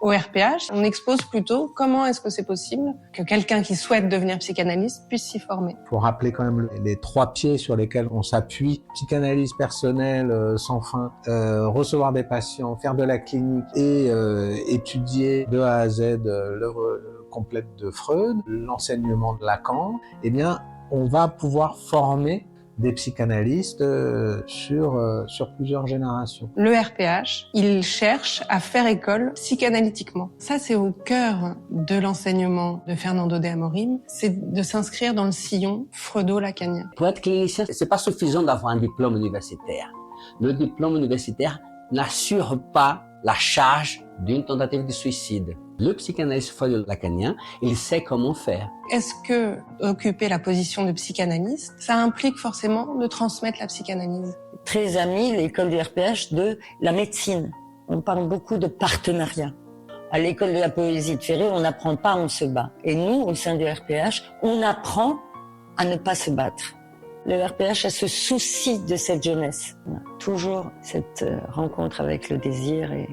Au RPH, on expose plutôt comment est-ce que c'est possible que quelqu'un qui souhaite devenir psychanalyste puisse s'y former. Il faut rappeler quand même les 3 pieds sur lesquels on s'appuie. Psychanalyse personnelle sans fin, recevoir des patients, faire de la clinique et étudier de A à Z l'œuvre complète de Freud, l'enseignement de Lacan. Eh bien, on va pouvoir former des psychanalystes sur plusieurs générations. Le RPH, il cherche à faire école psychanalytiquement. Ça, c'est au cœur de l'enseignement de Fernando de Amorim, c'est de s'inscrire dans le sillon freudo-lacanien. Pour être clinicien, c'est pas suffisant d'avoir un diplôme universitaire. Le diplôme universitaire n'assure pas la charge d'une tentative de suicide. Le psychanalyste freudo-lacanien, il sait comment faire. Est-ce que occuper la position de psychanalyste, ça implique forcément de transmettre la psychanalyse? Très amis, l'école du RPH, de la médecine. On parle beaucoup de partenariat. À l'école de la poésie de Ferré, on n'apprend pas, on se bat. Et nous, au sein du RPH, on apprend à ne pas se battre. Le RPH a ce souci de cette jeunesse. On a toujours cette rencontre avec le désir et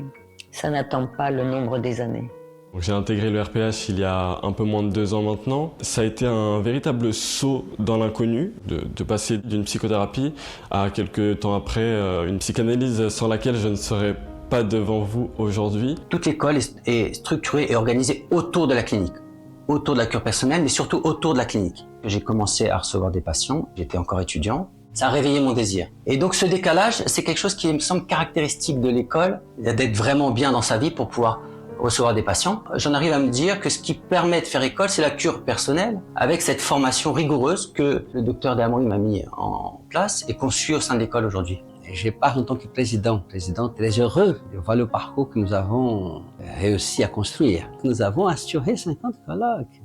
ça n'attend pas le nombre des années. J'ai intégré le RPH il y a un peu moins de 2 ans maintenant. Ça a été un véritable saut dans l'inconnu, de passer d'une psychothérapie à quelques temps après une psychanalyse sans laquelle je ne serais pas devant vous aujourd'hui. Toute l'école est structurée et organisée autour de la clinique, autour de la cure personnelle, mais surtout autour de la clinique. J'ai commencé à recevoir des patients, j'étais encore étudiant. Ça a réveillé mon désir. Et donc ce décalage, c'est quelque chose qui me semble caractéristique de l'école, d'être vraiment bien dans sa vie pour pouvoir recevoir des patients. J'en arrive à me dire que ce qui permet de faire école, c'est la cure personnelle, avec cette formation rigoureuse que le docteur de Amorim m'a mis en place et conçue au sein de l'école aujourd'hui. Je parle en tant que président très heureux de voir le parcours que nous avons réussi à construire. Nous avons assuré 50 colloques.